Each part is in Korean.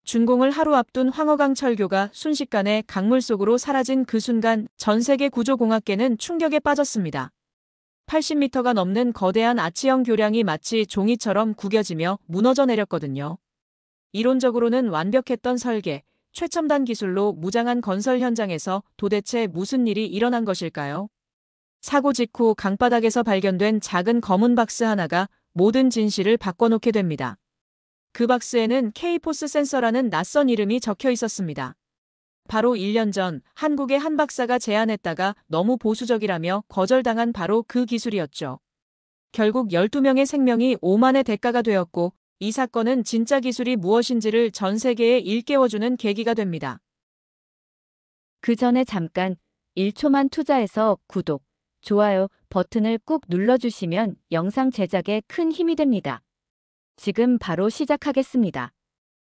준공을 하루 앞둔 황허강 철교가 순식간에 강물 속으로 사라진 그 순간 전 세계 구조공학계는 충격에 빠졌습니다. 80m가 넘는 거대한 아치형 교량이 마치 종이처럼 구겨지며 무너져 내렸거든요. 이론적으로는 완벽했던 설계, 최첨단 기술로 무장한 건설 현장에서 도대체 무슨 일이 일어난 것일까요? 사고 직후 강바닥에서 발견된 작은 검은 박스 하나가 모든 진실을 바꿔놓게 됩니다. 그 박스에는 K-포스 센서라는 낯선 이름이 적혀 있었습니다. 바로 1년 전 한국의 한 박사가 제안했다가 너무 보수적이라며 거절당한 바로 그 기술이었죠. 결국 12명의 생명이 오만의 대가가 되었고 이 사건은 진짜 기술이 무엇인지를 전 세계에 일깨워주는 계기가 됩니다. 그 전에 잠깐 1초만 투자해서 구독, 좋아요 버튼을 꾹 눌러주시면 영상 제작에 큰 힘이 됩니다. 지금 바로 시작하겠습니다.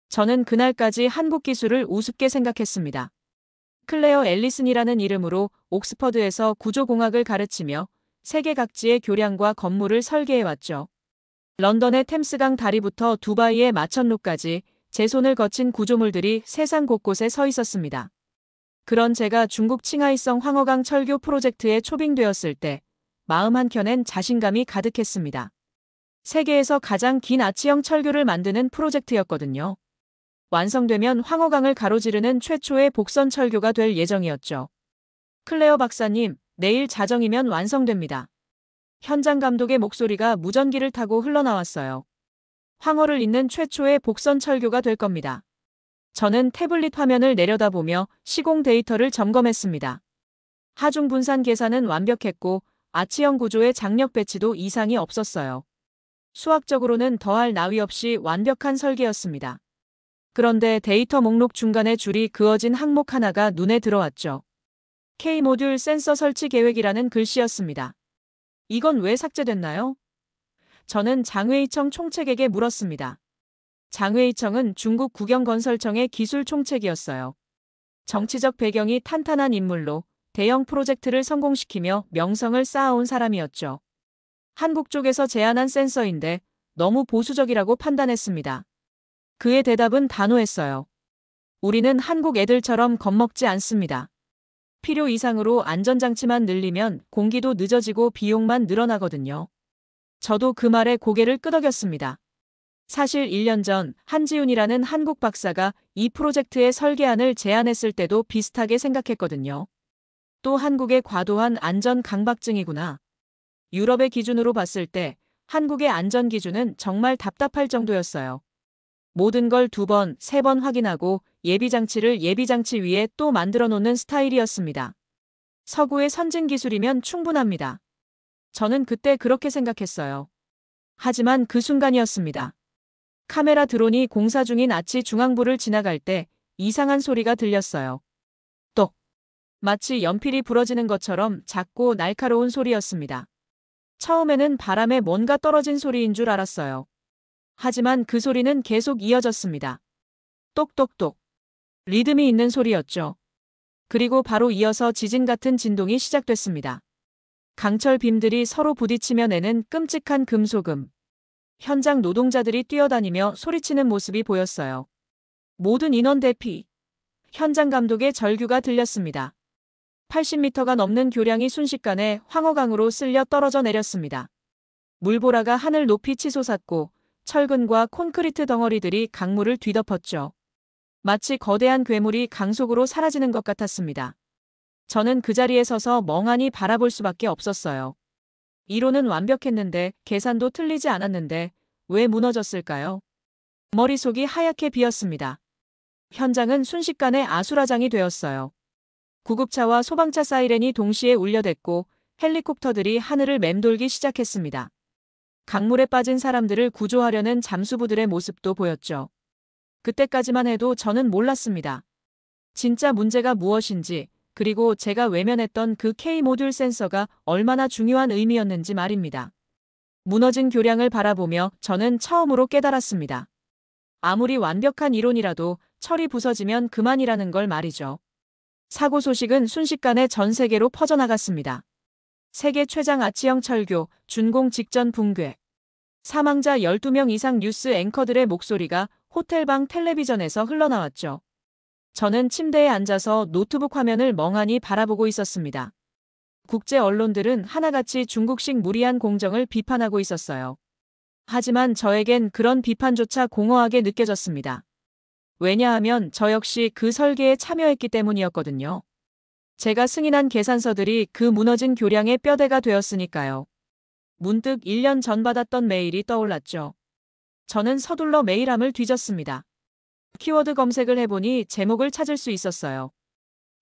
저는 그날까지 한국 기술을 우습게 생각했습니다. 클레어 앨리슨이라는 이름으로 옥스퍼드에서 구조공학을 가르치며 세계 각지의 교량과 건물을 설계해왔죠. 런던의 템스강 다리부터 두바이의 마천루까지 제 손을 거친 구조물들이 세상 곳곳에 서 있었습니다. 그런 제가 중국 칭하이성 황허강 철교 프로젝트에 초빙되었을 때 마음 한켠엔 자신감이 가득했습니다. 세계에서 가장 긴 아치형 철교를 만드는 프로젝트였거든요. 완성되면 황허강을 가로지르는 최초의 복선 철교가 될 예정이었죠. 클레어 박사님, 내일 자정이면 완성됩니다. 현장 감독의 목소리가 무전기를 타고 흘러나왔어요. 황허를 잇는 최초의 복선 철교가 될 겁니다. 저는 태블릿 화면을 내려다보며 시공 데이터를 점검했습니다. 하중 분산 계산은 완벽했고 아치형 구조의 장력 배치도 이상이 없었어요. 수학적으로는 더할 나위 없이 완벽한 설계였습니다. 그런데 데이터 목록 중간에 줄이 그어진 항목 하나가 눈에 들어왔죠. K-모듈 센서 설치 계획이라는 글씨였습니다. 이건 왜 삭제됐나요? 저는 장웨이청 총책에게 물었습니다. 장웨이청은 중국 국영건설청의 기술 총책이었어요. 정치적 배경이 탄탄한 인물로 대형 프로젝트를 성공시키며 명성을 쌓아온 사람이었죠. 한국 쪽에서 제안한 센서인데 너무 보수적이라고 판단했습니다. 그의 대답은 단호했어요. 우리는 한국 애들처럼 겁먹지 않습니다. 필요 이상으로 안전장치만 늘리면 공기도 늦어지고 비용만 늘어나거든요. 저도 그 말에 고개를 끄덕였습니다. 사실 1년 전 한지훈이라는 한국 박사가 이 프로젝트의 설계안을 제안했을 때도 비슷하게 생각했거든요. 또 한국의 과도한 안전 강박증이구나. 유럽의 기준으로 봤을 때 한국의 안전 기준은 정말 답답할 정도였어요. 모든 걸 2번, 3번 확인하고 예비장치를 예비장치 위에 또 만들어 놓는 스타일이었습니다. 서구의 선진 기술이면 충분합니다. 저는 그때 그렇게 생각했어요. 하지만 그 순간이었습니다. 카메라 드론이 공사 중인 아치 중앙부를 지나갈 때 이상한 소리가 들렸어요. 똑! 마치 연필이 부러지는 것처럼 작고 날카로운 소리였습니다. 처음에는 바람에 뭔가 떨어진 소리인 줄 알았어요. 하지만 그 소리는 계속 이어졌습니다. 똑똑똑. 리듬이 있는 소리였죠. 그리고 바로 이어서 지진 같은 진동이 시작됐습니다. 강철 빔들이 서로 부딪히며 내는 끔찍한 금소금. 현장 노동자들이 뛰어다니며 소리치는 모습이 보였어요. 모든 인원 대피. 현장 감독의 절규가 들렸습니다. 80m가 넘는 교량이 순식간에 황허강으로 쓸려 떨어져 내렸습니다. 물보라가 하늘 높이 치솟았고 철근과 콘크리트 덩어리들이 강물을 뒤덮었죠. 마치 거대한 괴물이 강 속으로 사라지는 것 같았습니다. 저는 그 자리에 서서 멍하니 바라볼 수밖에 없었어요. 이론은 완벽했는데 계산도 틀리지 않았는데 왜 무너졌을까요? 머릿속이 하얗게 비었습니다. 현장은 순식간에 아수라장이 되었어요. 구급차와 소방차 사이렌이 동시에 울려댔고 헬리콥터들이 하늘을 맴돌기 시작했습니다. 강물에 빠진 사람들을 구조하려는 잠수부들의 모습도 보였죠. 그때까지만 해도 저는 몰랐습니다. 진짜 문제가 무엇인지, 그리고 제가 외면했던 그 K-모듈 센서가 얼마나 중요한 의미였는지 말입니다. 무너진 교량을 바라보며 저는 처음으로 깨달았습니다. 아무리 완벽한 이론이라도 철이 부서지면 그만이라는 걸 말이죠. 사고 소식은 순식간에 전 세계로 퍼져나갔습니다. 세계 최장 아치형 철교, 준공 직전 붕괴. 사망자 12명 이상 뉴스 앵커들의 목소리가 호텔방 텔레비전에서 흘러나왔죠. 저는 침대에 앉아서 노트북 화면을 멍하니 바라보고 있었습니다. 국제 언론들은 하나같이 중국식 무리한 공정을 비판하고 있었어요. 하지만 저에겐 그런 비판조차 공허하게 느껴졌습니다. 왜냐하면 저 역시 그 설계에 참여했기 때문이었거든요. 제가 승인한 계산서들이 그 무너진 교량의 뼈대가 되었으니까요. 문득 1년 전 받았던 메일이 떠올랐죠. 저는 서둘러 메일함을 뒤졌습니다. 키워드 검색을 해보니 제목을 찾을 수 있었어요.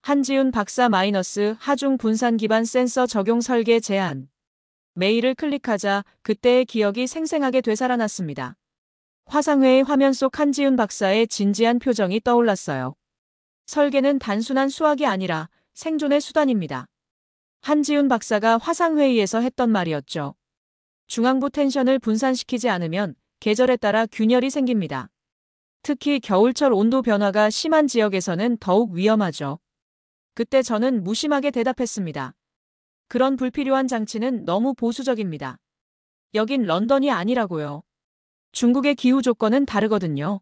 한지훈 박사 마이너스 하중 분산 기반 센서 적용 설계 제안. 메일을 클릭하자 그때의 기억이 생생하게 되살아났습니다. 화상회의 화면 속 한지훈 박사의 진지한 표정이 떠올랐어요. 설계는 단순한 수학이 아니라 생존의 수단입니다. 한지훈 박사가 화상회의에서 했던 말이었죠. 중앙부 텐션을 분산시키지 않으면 계절에 따라 균열이 생깁니다. 특히 겨울철 온도 변화가 심한 지역에서는 더욱 위험하죠. 그때 저는 무심하게 대답했습니다. 그런 불필요한 장치는 너무 보수적입니다. 여긴 런던이 아니라고요. 중국의 기후 조건은 다르거든요.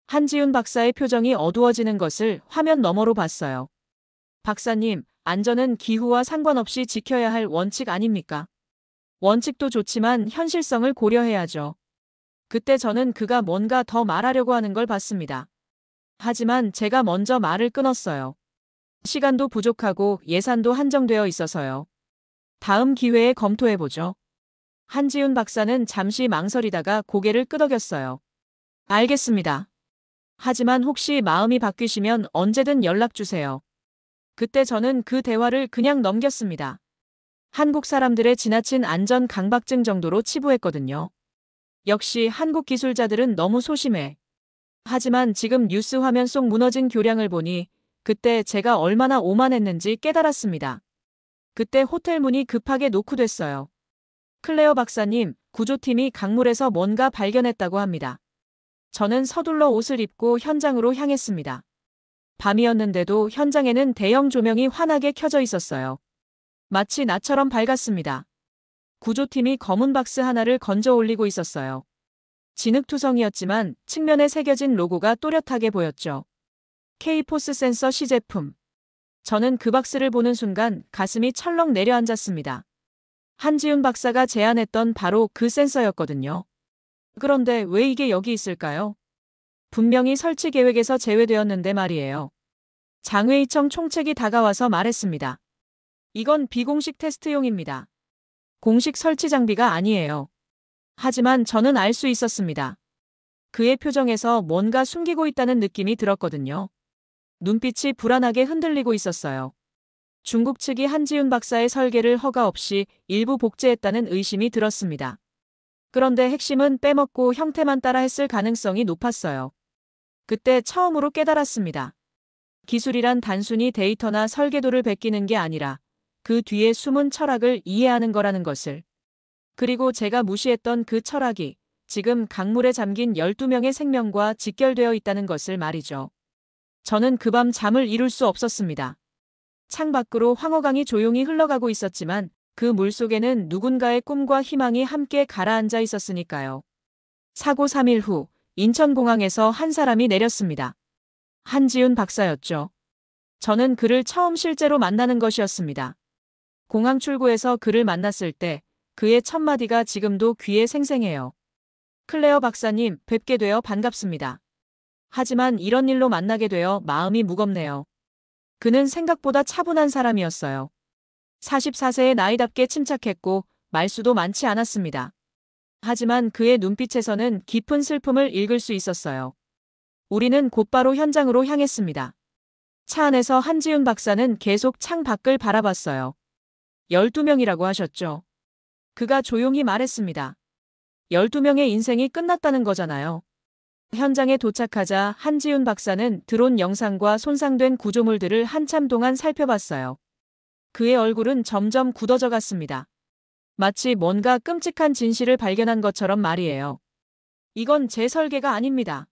한지훈 박사의 표정이 어두워지는 것을 화면 너머로 봤어요. 박사님, 안전은 기후와 상관없이 지켜야 할 원칙 아닙니까? 원칙도 좋지만 현실성을 고려해야죠. 그때 저는 그가 뭔가 더 말하려고 하는 걸 봤습니다. 하지만 제가 먼저 말을 끊었어요. 시간도 부족하고 예산도 한정되어 있어서요. 다음 기회에 검토해보죠. 한지훈 박사는 잠시 망설이다가 고개를 끄덕였어요. 알겠습니다. 하지만 혹시 마음이 바뀌시면 언제든 연락주세요. 그때 저는 그 대화를 그냥 넘겼습니다. 한국 사람들의 지나친 안전 강박증 정도로 치부했거든요. 역시 한국 기술자들은 너무 소심해. 하지만 지금 뉴스 화면 속 무너진 교량을 보니 그때 제가 얼마나 오만했는지 깨달았습니다. 그때 호텔 문이 급하게 노크됐어요. 클레어 박사님, 구조팀이 강물에서 뭔가 발견했다고 합니다. 저는 서둘러 옷을 입고 현장으로 향했습니다. 밤이었는데도 현장에는 대형 조명이 환하게 켜져 있었어요. 마치 나처럼 밝았습니다. 구조팀이 검은 박스 하나를 건져 올리고 있었어요. 진흙투성이었지만 측면에 새겨진 로고가 또렷하게 보였죠. K-포스 센서 시제품. 저는 그 박스를 보는 순간 가슴이 철렁 내려앉았습니다. 한지훈 박사가 제안했던 바로 그 센서였거든요. 그런데 왜 이게 여기 있을까요? 분명히 설치 계획에서 제외되었는데 말이에요. 장외이청 총책이 다가와서 말했습니다. 이건 비공식 테스트용입니다. 공식 설치 장비가 아니에요. 하지만 저는 알 수 있었습니다. 그의 표정에서 뭔가 숨기고 있다는 느낌이 들었거든요. 눈빛이 불안하게 흔들리고 있었어요. 중국 측이 한지훈 박사의 설계를 허가 없이 일부 복제했다는 의심이 들었습니다. 그런데 핵심은 빼먹고 형태만 따라 했을 가능성이 높았어요. 그때 처음으로 깨달았습니다. 기술이란 단순히 데이터나 설계도를 베끼는 게 아니라 그 뒤에 숨은 철학을 이해하는 거라는 것을. 그리고 제가 무시했던 그 철학이 지금 강물에 잠긴 12명의 생명과 직결되어 있다는 것을 말이죠. 저는 그 밤 잠을 이룰 수 없었습니다. 창밖으로 황허강이 조용히 흘러가고 있었지만 그 물속에는 누군가의 꿈과 희망이 함께 가라앉아 있었으니까요. 사고 3일 후 인천공항에서 한 사람이 내렸습니다. 한지훈 박사였죠. 저는 그를 처음 실제로 만나는 것이었습니다. 공항 출구에서 그를 만났을 때 그의 첫 마디가 지금도 귀에 생생해요. 클레어 박사님, 뵙게 되어 반갑습니다. 하지만 이런 일로 만나게 되어 마음이 무겁네요. 그는 생각보다 차분한 사람이었어요. 44세의 나이답게 침착했고 말수도 많지 않았습니다. 하지만 그의 눈빛에서는 깊은 슬픔을 읽을 수 있었어요. 우리는 곧바로 현장으로 향했습니다. 차 안에서 한지훈 박사는 계속 창 밖을 바라봤어요. 12명이라고 하셨죠. 그가 조용히 말했습니다. 12명의 인생이 끝났다는 거잖아요. 현장에 도착하자 한지훈 박사는 드론 영상과 손상된 구조물들을 한참 동안 살펴봤어요. 그의 얼굴은 점점 굳어져 갔습니다. 마치 뭔가 끔찍한 진실을 발견한 것처럼 말이에요. 이건 제 설계가 아닙니다.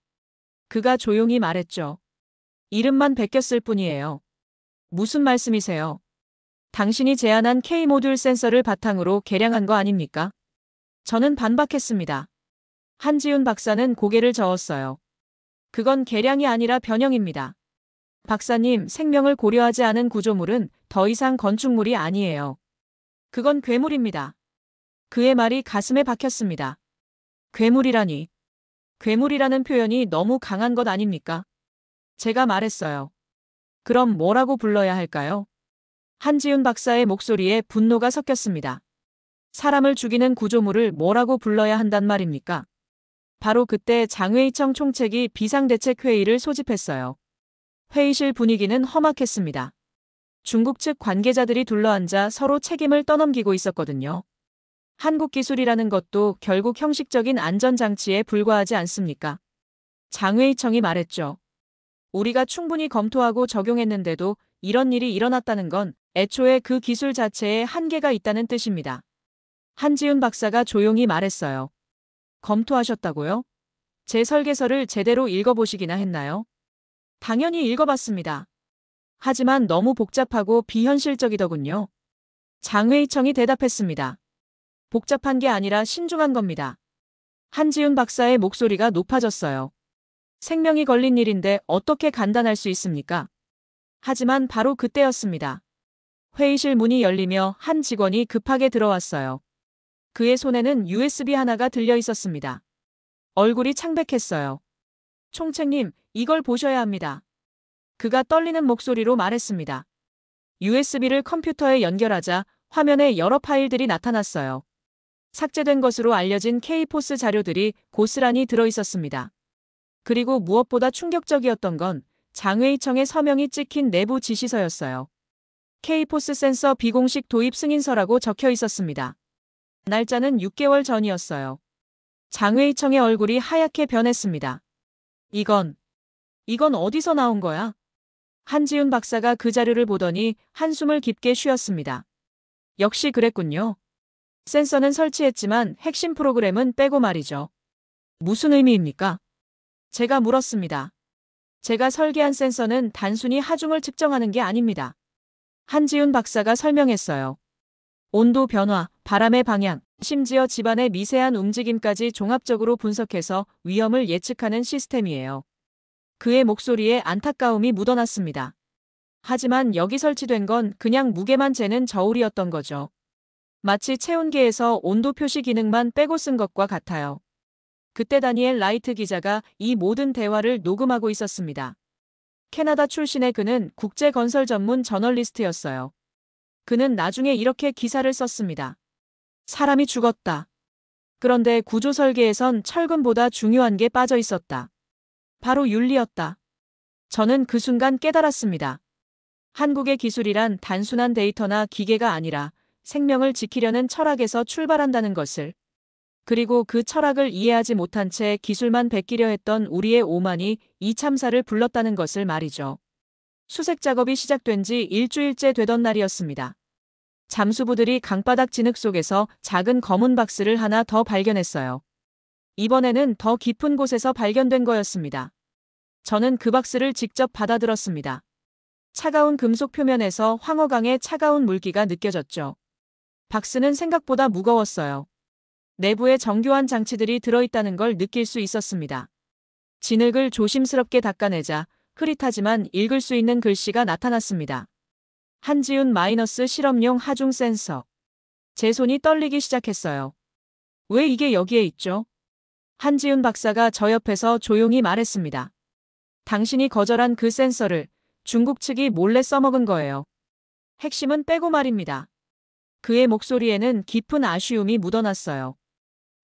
그가 조용히 말했죠. 이름만 베꼈을 뿐이에요. 무슨 말씀이세요? 당신이 제안한 K-모듈 센서를 바탕으로 개량한 거 아닙니까? 저는 반박했습니다. 한지훈 박사는 고개를 저었어요. 그건 계량이 아니라 변형입니다. 박사님, 생명을 고려하지 않은 구조물은 더 이상 건축물이 아니에요. 그건 괴물입니다. 그의 말이 가슴에 박혔습니다. 괴물이라니. 괴물이라는 표현이 너무 강한 것 아닙니까? 제가 말했어요. 그럼 뭐라고 불러야 할까요? 한지훈 박사의 목소리에 분노가 섞였습니다. 사람을 죽이는 구조물을 뭐라고 불러야 한단 말입니까? 바로 그때 장외이청 총책이 비상대책회의를 소집했어요. 회의실 분위기는 험악했습니다. 중국 측 관계자들이 둘러앉아 서로 책임을 떠넘기고 있었거든요. 한국 기술이라는 것도 결국 형식적인 안전장치에 불과하지 않습니까? 장외이청이 말했죠. 우리가 충분히 검토하고 적용했는데도 이런 일이 일어났다는 건 애초에 그 기술 자체에 한계가 있다는 뜻입니다. 한지훈 박사가 조용히 말했어요. 검토하셨다고요? 제 설계서를 제대로 읽어보시기나 했나요? 당연히 읽어봤습니다. 하지만 너무 복잡하고 비현실적이더군요. 장외이청이 대답했습니다. 복잡한 게 아니라 신중한 겁니다. 한지훈 박사의 목소리가 높아졌어요. 생명이 걸린 일인데 어떻게 간단할 수 있습니까? 하지만 바로 그때였습니다. 회의실 문이 열리며 한 직원이 급하게 들어왔어요. 그의 손에는 USB 하나가 들려 있었습니다. 얼굴이 창백했어요. 총책님, 이걸 보셔야 합니다. 그가 떨리는 목소리로 말했습니다. USB를 컴퓨터에 연결하자 화면에 여러 파일들이 나타났어요. 삭제된 것으로 알려진 K포스 자료들이 고스란히 들어 있었습니다. 그리고 무엇보다 충격적이었던 건 장외이청의 서명이 찍힌 내부 지시서였어요. K포스 센서 비공식 도입 승인서라고 적혀 있었습니다. 날짜는 6개월 전이었어요. 장외이청의 얼굴이 하얗게 변했습니다. 이건 어디서 나온 거야? 한지훈 박사가 그 자료를 보더니 한숨을 깊게 쉬었습니다. 역시 그랬군요. 센서는 설치했지만 핵심 프로그램은 빼고 말이죠. 무슨 의미입니까? 제가 물었습니다. 제가 설계한 센서는 단순히 하중을 측정하는 게 아닙니다. 한지훈 박사가 설명했어요. 온도 변화, 바람의 방향, 심지어 집안의 미세한 움직임까지 종합적으로 분석해서 위험을 예측하는 시스템이에요. 그의 목소리에 안타까움이 묻어났습니다. 하지만 여기 설치된 건 그냥 무게만 재는 저울이었던 거죠. 마치 체온계에서 온도 표시 기능만 빼고 쓴 것과 같아요. 그때 다니엘 라이트 기자가 이 모든 대화를 녹음하고 있었습니다. 캐나다 출신의 그는 국제건설 전문 저널리스트였어요. 그는 나중에 이렇게 기사를 썼습니다. 사람이 죽었다. 그런데 구조 설계에선 철근보다 중요한 게 빠져 있었다. 바로 윤리였다. 저는 그 순간 깨달았습니다. 한국의 기술이란 단순한 데이터나 기계가 아니라 생명을 지키려는 철학에서 출발한다는 것을. 그리고 그 철학을 이해하지 못한 채 기술만 베끼려 했던 우리의 오만이 이 참사를 불렀다는 것을 말이죠. 수색 작업이 시작된 지 일주일째 되던 날이었습니다. 잠수부들이 강바닥 진흙 속에서 작은 검은 박스를 하나 더 발견했어요. 이번에는 더 깊은 곳에서 발견된 거였습니다. 저는 그 박스를 직접 받아들었습니다. 차가운 금속 표면에서 황허강의 차가운 물기가 느껴졌죠. 박스는 생각보다 무거웠어요. 내부에 정교한 장치들이 들어있다는 걸 느낄 수 있었습니다. 진흙을 조심스럽게 닦아내자 흐릿하지만 읽을 수 있는 글씨가 나타났습니다. 한지훈 마이너스 실험용 하중 센서. 제 손이 떨리기 시작했어요. 왜 이게 여기에 있죠? 한지훈 박사가 저 옆에서 조용히 말했습니다. 당신이 거절한 그 센서를 중국 측이 몰래 써먹은 거예요. 핵심은 빼고 말입니다. 그의 목소리에는 깊은 아쉬움이 묻어났어요.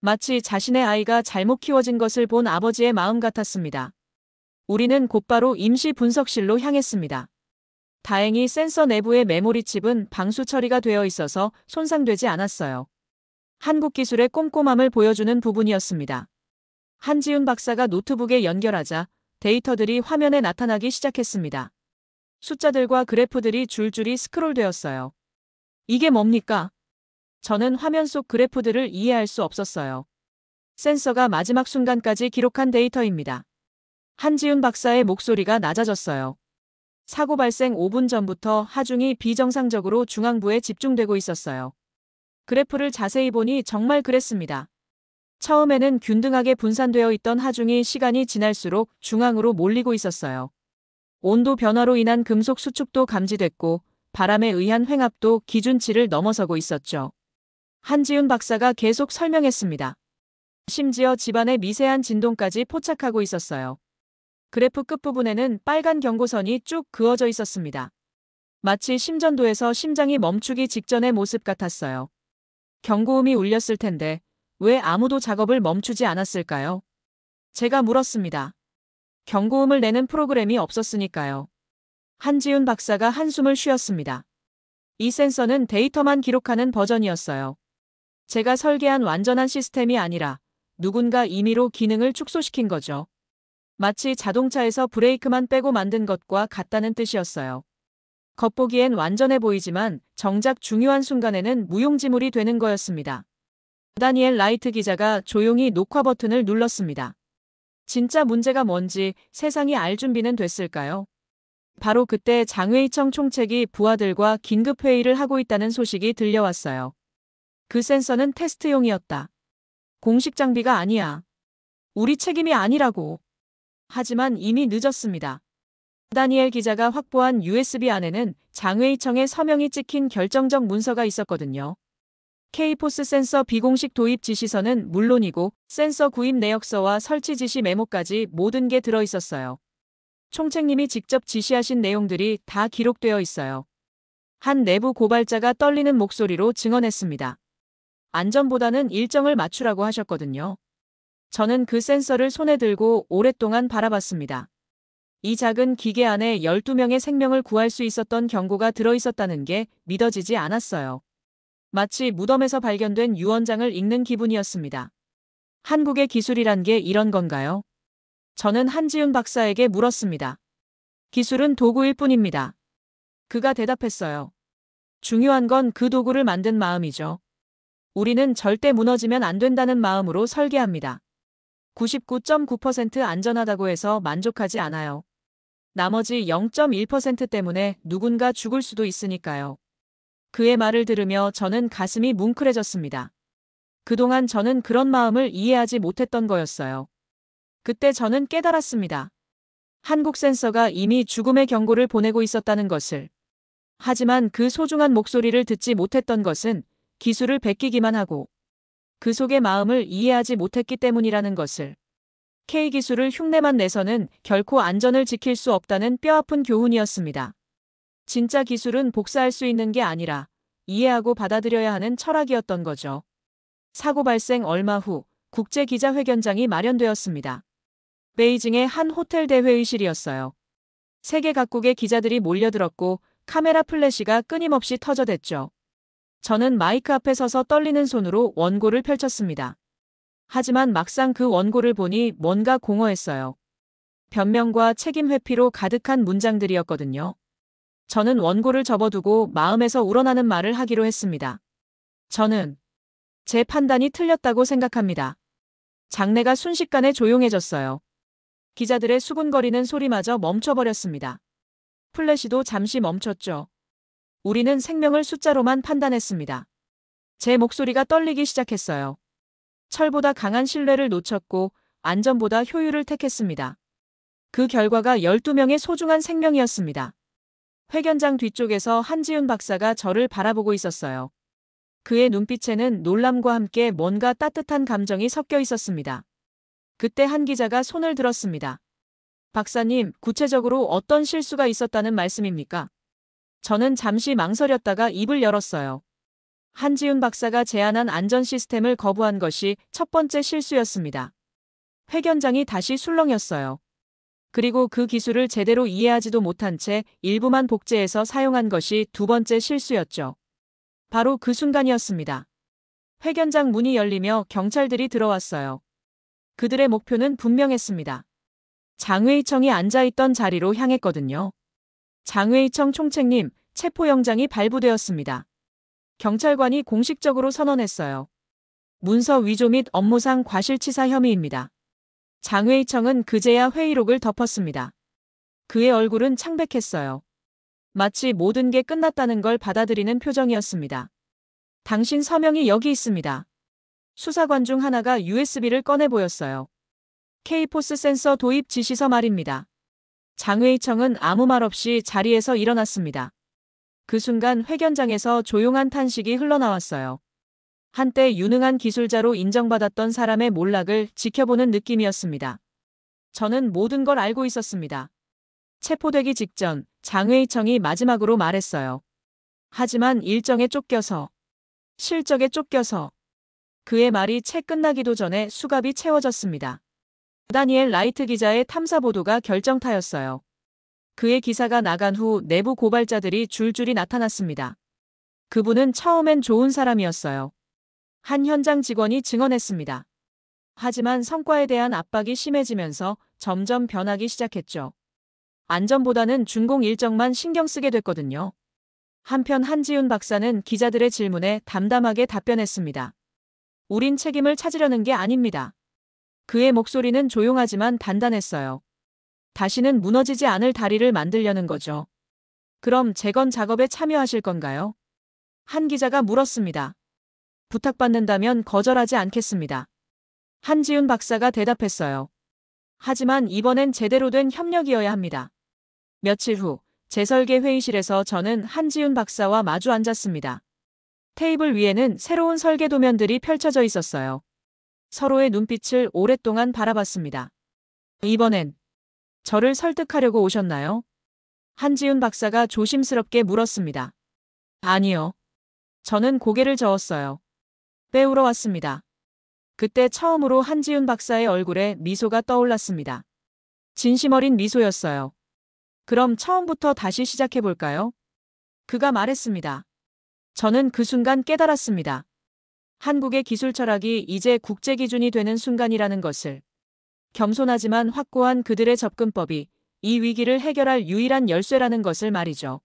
마치 자신의 아이가 잘못 키워진 것을 본 아버지의 마음 같았습니다. 우리는 곧바로 임시 분석실로 향했습니다. 다행히 센서 내부의 메모리 칩은 방수 처리가 되어 있어서 손상되지 않았어요. 한국 기술의 꼼꼼함을 보여주는 부분이었습니다. 한지훈 박사가 노트북에 연결하자 데이터들이 화면에 나타나기 시작했습니다. 숫자들과 그래프들이 줄줄이 스크롤되었어요. 이게 뭡니까? 저는 화면 속 그래프들을 이해할 수 없었어요. 센서가 마지막 순간까지 기록한 데이터입니다. 한지훈 박사의 목소리가 낮아졌어요. 사고 발생 5분 전부터 하중이 비정상적으로 중앙부에 집중되고 있었어요. 그래프를 자세히 보니 정말 그랬습니다. 처음에는 균등하게 분산되어 있던 하중이 시간이 지날수록 중앙으로 몰리고 있었어요. 온도 변화로 인한 금속 수축도 감지됐고 바람에 의한 횡압도 기준치를 넘어서고 있었죠. 한지훈 박사가 계속 설명했습니다. 심지어 집안의 미세한 진동까지 포착하고 있었어요. 그래프 끝부분에는 빨간 경고선이 쭉 그어져 있었습니다. 마치 심전도에서 심장이 멈추기 직전의 모습 같았어요. 경고음이 울렸을 텐데 왜 아무도 작업을 멈추지 않았을까요? 제가 물었습니다. 경고음을 내는 프로그램이 없었으니까요. 한지훈 박사가 한숨을 쉬었습니다. 이 센서는 데이터만 기록하는 버전이었어요. 제가 설계한 완전한 시스템이 아니라 누군가 임의로 기능을 축소시킨 거죠. 마치 자동차에서 브레이크만 빼고 만든 것과 같다는 뜻이었어요. 겉보기엔 완전해 보이지만 정작 중요한 순간에는 무용지물이 되는 거였습니다. 다니엘 라이트 기자가 조용히 녹화 버튼을 눌렀습니다. 진짜 문제가 뭔지 세상이 알 준비는 됐을까요? 바로 그때 장외이청 총책이 부하들과 긴급회의를 하고 있다는 소식이 들려왔어요. 그 센서는 테스트용이었다. 공식 장비가 아니야. 우리 책임이 아니라고. 하지만 이미 늦었습니다. 다니엘 기자가 확보한 USB 안에는 장외이청의 서명이 찍힌 결정적 문서가 있었거든요. K포스 센서 비공식 도입 지시서는 물론이고 센서 구입 내역서와 설치 지시 메모까지 모든 게 들어 있었어요. 총책님이 직접 지시하신 내용들이 다 기록되어 있어요. 한 내부 고발자가 떨리는 목소리로 증언했습니다. 안전보다는 일정을 맞추라고 하셨거든요. 저는 그 센서를 손에 들고 오랫동안 바라봤습니다. 이 작은 기계 안에 12명의 생명을 구할 수 있었던 경고가 들어있었다는 게 믿어지지 않았어요. 마치 무덤에서 발견된 유언장을 읽는 기분이었습니다. 한국의 기술이란 게 이런 건가요? 저는 한지훈 박사에게 물었습니다. 기술은 도구일 뿐입니다. 그가 대답했어요. 중요한 건 그 도구를 만든 마음이죠. 우리는 절대 무너지면 안 된다는 마음으로 설계합니다. 99.9% 안전하다고 해서 만족하지 않아요. 나머지 0.1% 때문에 누군가 죽을 수도 있으니까요. 그의 말을 들으며 저는 가슴이 뭉클해졌습니다. 그동안 저는 그런 마음을 이해하지 못했던 거였어요. 그때 저는 깨달았습니다. 한국 센서가 이미 죽음의 경고를 보내고 있었다는 것을. 하지만 그 소중한 목소리를 듣지 못했던 것은 기술을 베끼기만 하고 그 속의 마음을 이해하지 못했기 때문이라는 것을. K기술을 흉내만 내서는 결코 안전을 지킬 수 없다는 뼈아픈 교훈이었습니다. 진짜 기술은 복사할 수 있는 게 아니라 이해하고 받아들여야 하는 철학이었던 거죠. 사고 발생 얼마 후 국제기자회견장이 마련되었습니다. 베이징의 한 호텔 대회의실이었어요. 세계 각국의 기자들이 몰려들었고 카메라 플래시가 끊임없이 터져댔죠. 저는 마이크 앞에 서서 떨리는 손으로 원고를 펼쳤습니다. 하지만 막상 그 원고를 보니 뭔가 공허했어요. 변명과 책임 회피로 가득한 문장들이었거든요. 저는 원고를 접어두고 마음에서 우러나는 말을 하기로 했습니다. 저는 제 판단이 틀렸다고 생각합니다. 장내가 순식간에 조용해졌어요. 기자들의 수군거리는 소리마저 멈춰버렸습니다. 플래시도 잠시 멈췄죠. 우리는 생명을 숫자로만 판단했습니다. 제 목소리가 떨리기 시작했어요. 철보다 강한 신뢰를 놓쳤고 안전보다 효율을 택했습니다. 그 결과가 12명의 소중한 생명이었습니다. 회견장 뒤쪽에서 한지훈 박사가 저를 바라보고 있었어요. 그의 눈빛에는 놀람과 함께 뭔가 따뜻한 감정이 섞여 있었습니다. 그때 한 기자가 손을 들었습니다. 박사님, 구체적으로 어떤 실수가 있었다는 말씀입니까? 저는 잠시 망설였다가 입을 열었어요. 한지훈 박사가 제안한 안전 시스템을 거부한 것이 첫 번째 실수였습니다. 회견장이 다시 술렁였어요. 그리고 그 기술을 제대로 이해하지도 못한 채 일부만 복제해서 사용한 것이 두 번째 실수였죠. 바로 그 순간이었습니다. 회견장 문이 열리며 경찰들이 들어왔어요. 그들의 목표는 분명했습니다. 장외이청이 앉아있던 자리로 향했거든요. 장외이청 총책님, 체포영장이 발부되었습니다. 경찰관이 공식적으로 선언했어요. 문서 위조 및 업무상 과실치사 혐의입니다. 장외이청은 그제야 회의록을 덮었습니다. 그의 얼굴은 창백했어요. 마치 모든 게 끝났다는 걸 받아들이는 표정이었습니다. 당신 서명이 여기 있습니다. 수사관 중 하나가 USB를 꺼내 보였어요. K포스 센서 도입 지시서 말입니다. 장외이청은 아무 말 없이 자리에서 일어났습니다. 그 순간 회견장에서 조용한 탄식이 흘러나왔어요. 한때 유능한 기술자로 인정받았던 사람의 몰락을 지켜보는 느낌이었습니다. 저는 모든 걸 알고 있었습니다. 체포되기 직전 장외이청이 마지막으로 말했어요. 하지만 일정에 쫓겨서, 실적에 쫓겨서. 그의 말이 채 끝나기도 전에 수갑이 채워졌습니다. 다니엘 라이트 기자의 탐사 보도가 결정타였어요. 그의 기사가 나간 후 내부 고발자들이 줄줄이 나타났습니다. 그분은 처음엔 좋은 사람이었어요. 한 현장 직원이 증언했습니다. 하지만 성과에 대한 압박이 심해지면서 점점 변하기 시작했죠. 안전보다는 준공 일정만 신경 쓰게 됐거든요. 한편 한지훈 박사는 기자들의 질문에 담담하게 답변했습니다. 우린 책임을 찾으려는 게 아닙니다. 그의 목소리는 조용하지만 단단했어요. 다시는 무너지지 않을 다리를 만들려는 거죠. 그럼 재건 작업에 참여하실 건가요? 한 기자가 물었습니다. 부탁받는다면 거절하지 않겠습니다. 한지훈 박사가 대답했어요. 하지만 이번엔 제대로 된 협력이어야 합니다. 며칠 후 재설계 회의실에서 저는 한지훈 박사와 마주 앉았습니다. 테이블 위에는 새로운 설계 도면들이 펼쳐져 있었어요. 서로의 눈빛을 오랫동안 바라봤습니다. 이번엔 저를 설득하려고 오셨나요? 한지훈 박사가 조심스럽게 물었습니다. 아니요. 저는 고개를 저었어요. 배우러 왔습니다. 그때 처음으로 한지훈 박사의 얼굴에 미소가 떠올랐습니다. 진심 어린 미소였어요. 그럼 처음부터 다시 시작해볼까요? 그가 말했습니다. 저는 그 순간 깨달았습니다. 한국의 기술 철학이 이제 국제 기준이 되는 순간이라는 것을. 겸손하지만 확고한 그들의 접근법이 이 위기를 해결할 유일한 열쇠라는 것을 말이죠.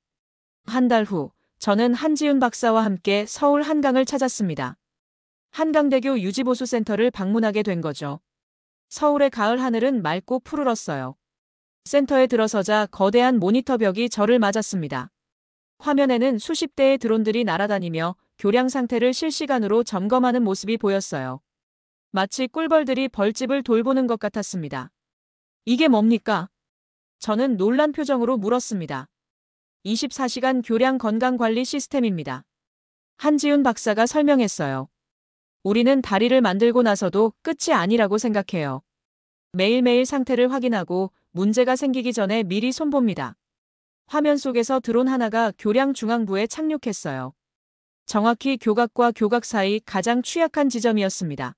한 달 후, 저는 한지훈 박사와 함께 서울 한강을 찾았습니다. 한강대교 유지보수센터를 방문하게 된 거죠. 서울의 가을 하늘은 맑고 푸르렀어요. 센터에 들어서자 거대한 모니터 벽이 저를 맞았습니다. 화면에는 수십 대의 드론들이 날아다니며 교량 상태를 실시간으로 점검하는 모습이 보였어요. 마치 꿀벌들이 벌집을 돌보는 것 같았습니다. 이게 뭡니까? 저는 놀란 표정으로 물었습니다. 24시간 교량 건강관리 시스템입니다. 한지훈 박사가 설명했어요. 우리는 다리를 만들고 나서도 끝이 아니라고 생각해요. 매일매일 상태를 확인하고 문제가 생기기 전에 미리 손봅니다. 화면 속에서 드론 하나가 교량 중앙부에 착륙했어요. 정확히 교각과 교각 사이 가장 취약한 지점이었습니다.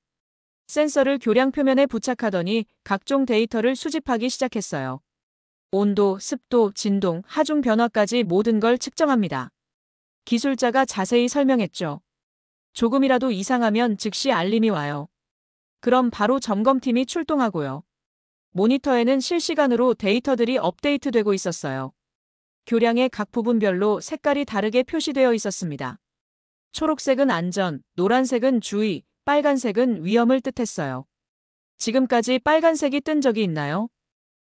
센서를 교량 표면에 부착하더니 각종 데이터를 수집하기 시작했어요. 온도, 습도, 진동, 하중 변화까지 모든 걸 측정합니다. 기술자가 자세히 설명했죠. 조금이라도 이상하면 즉시 알림이 와요. 그럼 바로 점검팀이 출동하고요. 모니터에는 실시간으로 데이터들이 업데이트되고 있었어요. 교량의 각 부분별로 색깔이 다르게 표시되어 있었습니다. 초록색은 안전, 노란색은 주의, 빨간색은 위험을 뜻했어요. 지금까지 빨간색이 뜬 적이 있나요?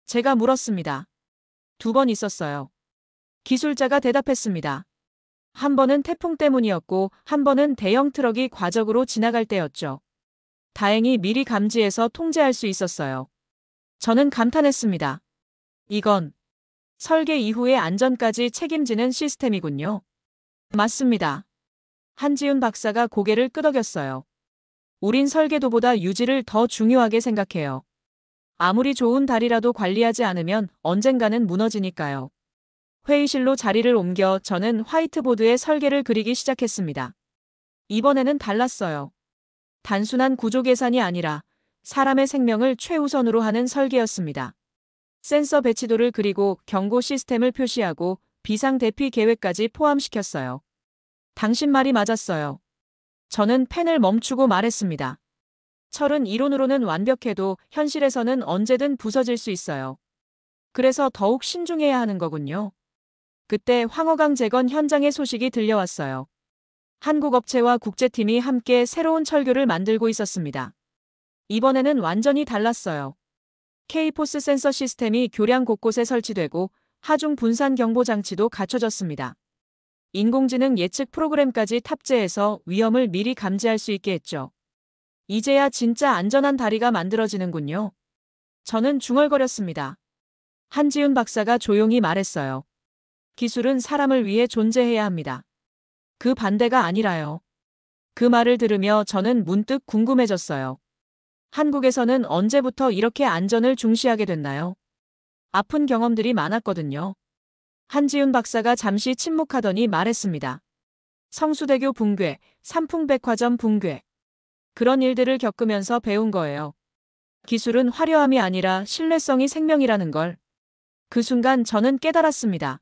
제가 물었습니다. 2번 있었어요. 기술자가 대답했습니다. 한 번은 태풍 때문이었고 한 번은 대형 트럭이 과적으로 지나갈 때였죠. 다행히 미리 감지해서 통제할 수 있었어요. 저는 감탄했습니다. 이건 설계 이후의 안전까지 책임지는 시스템이군요. 맞습니다. 한지훈 박사가 고개를 끄덕였어요. 우린 설계도보다 유지를 더 중요하게 생각해요. 아무리 좋은 다리라도 관리하지 않으면 언젠가는 무너지니까요. 회의실로 자리를 옮겨 저는 화이트보드에 설계를 그리기 시작했습니다. 이번에는 달랐어요. 단순한 구조 계산이 아니라 사람의 생명을 최우선으로 하는 설계였습니다. 센서 배치도를 그리고 경고 시스템을 표시하고 비상 대피 계획까지 포함시켰어요. 당신 말이 맞았어요. 저는 펜을 멈추고 말했습니다. 철은 이론으로는 완벽해도 현실에서는 언제든 부서질 수 있어요. 그래서 더욱 신중해야 하는 거군요. 그때 황허강 재건 현장의 소식이 들려왔어요. 한국 업체와 국제팀이 함께 새로운 철교를 만들고 있었습니다. 이번에는 완전히 달랐어요. K포스 센서 시스템이 교량 곳곳에 설치되고 하중 분산 경보 장치도 갖춰졌습니다. 인공지능 예측 프로그램까지 탑재해서 위험을 미리 감지할 수 있게 했죠. 이제야 진짜 안전한 다리가 만들어지는군요. 저는 중얼거렸습니다. 한지훈 박사가 조용히 말했어요. 기술은 사람을 위해 존재해야 합니다. 그 반대가 아니라요. 그 말을 들으며 저는 문득 궁금해졌어요. 한국에서는 언제부터 이렇게 안전을 중시하게 됐나요? 아픈 경험들이 많았거든요. 한지훈 박사가 잠시 침묵하더니 말했습니다. 성수대교 붕괴, 삼풍백화점 붕괴. 그런 일들을 겪으면서 배운 거예요. 기술은 화려함이 아니라 신뢰성이 생명이라는 걸. 그 순간 저는 깨달았습니다.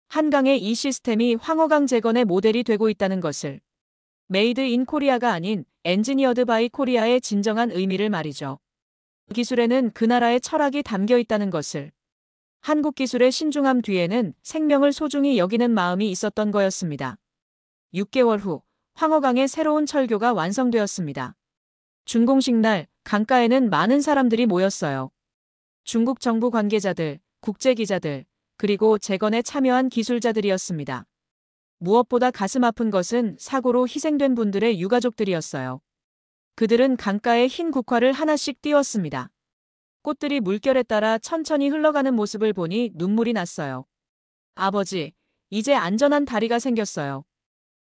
한강의 이 시스템이 황허강 재건의 모델이 되고 있다는 것을. 메이드 인 코리아가 아닌 엔지니어드 바이 코리아의 진정한 의미를 말이죠. 기술에는 그 나라의 철학이 담겨 있다는 것을. 한국 기술의 신중함 뒤에는 생명을 소중히 여기는 마음이 있었던 거였습니다. 6개월 후 황허강의 새로운 철교가 완성되었습니다. 준공식 날 강가에는 많은 사람들이 모였어요. 중국 정부 관계자들, 국제기자들, 그리고 재건에 참여한 기술자들이었습니다. 무엇보다 가슴 아픈 것은 사고로 희생된 분들의 유가족들이었어요. 그들은 강가에 흰 국화를 하나씩 띄웠습니다. 꽃들이 물결에 따라 천천히 흘러가는 모습을 보니 눈물이 났어요. 아버지, 이제 안전한 다리가 생겼어요.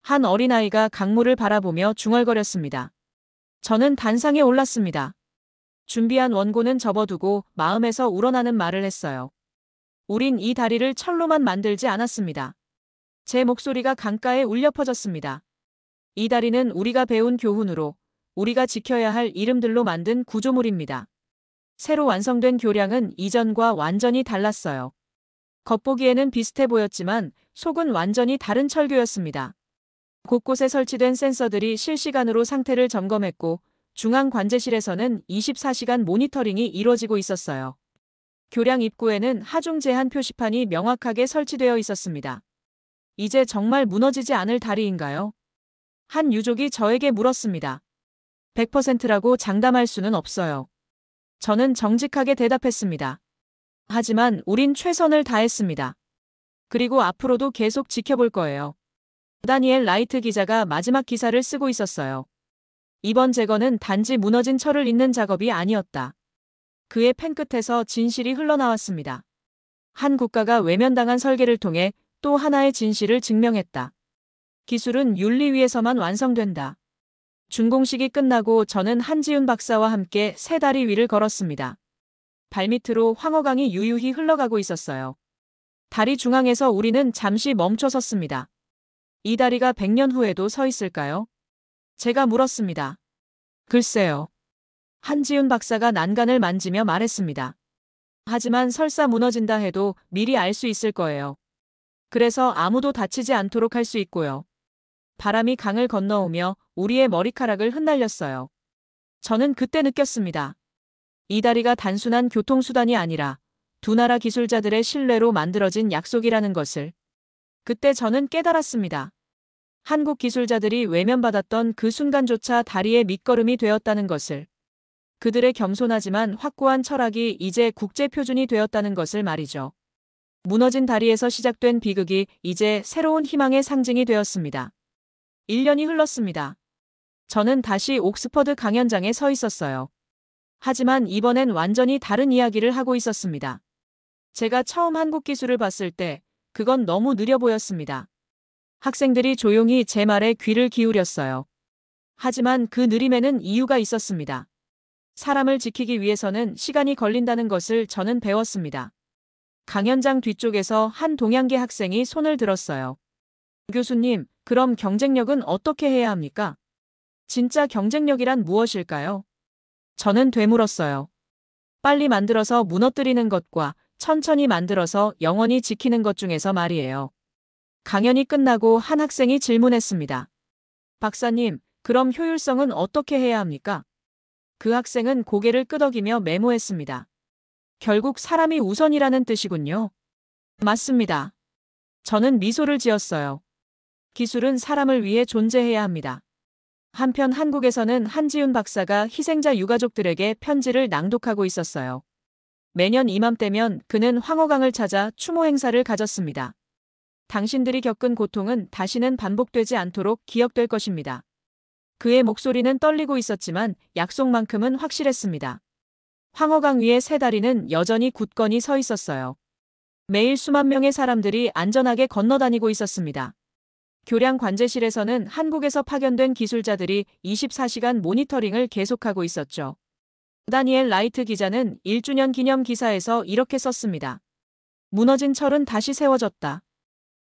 한 어린아이가 강물을 바라보며 중얼거렸습니다. 저는 단상에 올랐습니다. 준비한 원고는 접어두고 마음에서 우러나는 말을 했어요. 우린 이 다리를 철로만 만들지 않았습니다. 제 목소리가 강가에 울려 퍼졌습니다. 이 다리는 우리가 배운 교훈으로, 우리가 지켜야 할 이름들로 만든 구조물입니다. 새로 완성된 교량은 이전과 완전히 달랐어요. 겉보기에는 비슷해 보였지만 속은 완전히 다른 철교였습니다. 곳곳에 설치된 센서들이 실시간으로 상태를 점검했고 중앙 관제실에서는 24시간 모니터링이 이루어지고 있었어요. 교량 입구에는 하중 제한 표시판이 명확하게 설치되어 있었습니다. 이제 정말 무너지지 않을 다리인가요? 한 유족이 저에게 물었습니다. 100%라고 장담할 수는 없어요. 저는 정직하게 대답했습니다. 하지만 우린 최선을 다했습니다. 그리고 앞으로도 계속 지켜볼 거예요. 다니엘 라이트 기자가 마지막 기사를 쓰고 있었어요. 이번 재건은 단지 무너진 철을 잇는 작업이 아니었다. 그의 펜 끝에서 진실이 흘러나왔습니다. 한 국가가 외면당한 설계를 통해 또 하나의 진실을 증명했다. 기술은 윤리 위에서만 완성된다. 준공식이 끝나고 저는 한지훈 박사와 함께 새 다리 위를 걸었습니다. 발밑으로 황허강이 유유히 흘러가고 있었어요. 다리 중앙에서 우리는 잠시 멈춰 섰습니다. 이 다리가 100년 후에도 서 있을까요? 제가 물었습니다. 글쎄요. 한지훈 박사가 난간을 만지며 말했습니다. 하지만 설사 무너진다 해도 미리 알 수 있을 거예요. 그래서 아무도 다치지 않도록 할 수 있고요. 바람이 강을 건너오며 우리의 머리카락을 흩날렸어요. 저는 그때 느꼈습니다. 이 다리가 단순한 교통수단이 아니라 두 나라 기술자들의 신뢰로 만들어진 약속이라는 것을. 그때 저는 깨달았습니다. 한국 기술자들이 외면받았던 그 순간조차 다리의 밑거름이 되었다는 것을. 그들의 겸손하지만 확고한 철학이 이제 국제표준이 되었다는 것을 말이죠. 무너진 다리에서 시작된 비극이 이제 새로운 희망의 상징이 되었습니다. 1년이 흘렀습니다. 저는 다시 옥스퍼드 강연장에 서 있었어요. 하지만 이번엔 완전히 다른 이야기를 하고 있었습니다. 제가 처음 한국 기술을 봤을 때 그건 너무 느려 보였습니다. 학생들이 조용히 제 말에 귀를 기울였어요. 하지만 그 느림에는 이유가 있었습니다. 사람을 지키기 위해서는 시간이 걸린다는 것을 저는 배웠습니다. 강연장 뒤쪽에서 한 동양계 학생이 손을 들었어요. 교수님, 그럼 경쟁력은 어떻게 해야 합니까? 진짜 경쟁력이란 무엇일까요? 저는 되물었어요. 빨리 만들어서 무너뜨리는 것과 천천히 만들어서 영원히 지키는 것 중에서 말이에요. 강연이 끝나고 한 학생이 질문했습니다. 박사님, 그럼 효율성은 어떻게 해야 합니까? 그 학생은 고개를 끄덕이며 메모했습니다. 결국 사람이 우선이라는 뜻이군요. 맞습니다. 저는 미소를 지었어요. 기술은 사람을 위해 존재해야 합니다. 한편 한국에서는 한지훈 박사가 희생자 유가족들에게 편지를 낭독하고 있었어요. 매년 이맘때면 그는 황허강을 찾아 추모 행사를 가졌습니다. 당신들이 겪은 고통은 다시는 반복되지 않도록 기억될 것입니다. 그의 목소리는 떨리고 있었지만 약속만큼은 확실했습니다. 황허강 위에 세 다리는 여전히 굳건히 서 있었어요. 매일 수만 명의 사람들이 안전하게 건너다니고 있었습니다. 교량 관제실에서는 한국에서 파견된 기술자들이 24시간 모니터링을 계속하고 있었죠. 다니엘 라이트 기자는 1주년 기념 기사에서 이렇게 썼습니다. 무너진 철은 다시 세워졌다.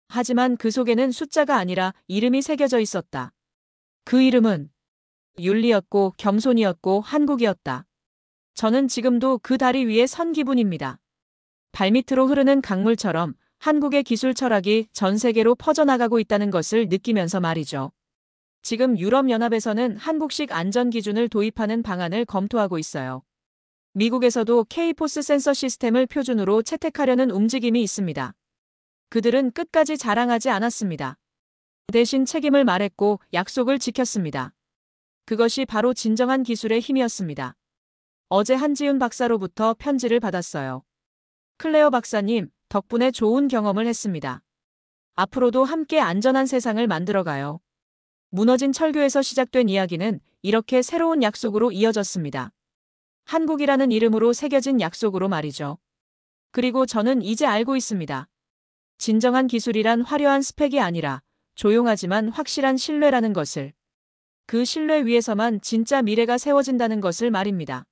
하지만 그 속에는 숫자가 아니라 이름이 새겨져 있었다. 그 이름은 윤리였고 겸손이었고 한국이었다. 저는 지금도 그 다리 위에 선 기분입니다. 발밑으로 흐르는 강물처럼 한국의 기술 철학이 전 세계로 퍼져나가고 있다는 것을 느끼면서 말이죠. 지금 유럽연합에서는 한국식 안전기준을 도입하는 방안을 검토하고 있어요. 미국에서도 K-포스 센서 시스템을 표준으로 채택하려는 움직임이 있습니다. 그들은 끝까지 자랑하지 않았습니다. 대신 책임을 말했고 약속을 지켰습니다. 그것이 바로 진정한 기술의 힘이었습니다. 어제 한지훈 박사로부터 편지를 받았어요. 클레어 박사님, 덕분에 좋은 경험을 했습니다. 앞으로도 함께 안전한 세상을 만들어가요. 무너진 철교에서 시작된 이야기는 이렇게 새로운 약속으로 이어졌습니다. 한국이라는 이름으로 새겨진 약속으로 말이죠. 그리고 저는 이제 알고 있습니다. 진정한 기술이란 화려한 스펙이 아니라 조용하지만 확실한 신뢰라는 것을. 그 신뢰 위에서만 진짜 미래가 세워진다는 것을 말입니다.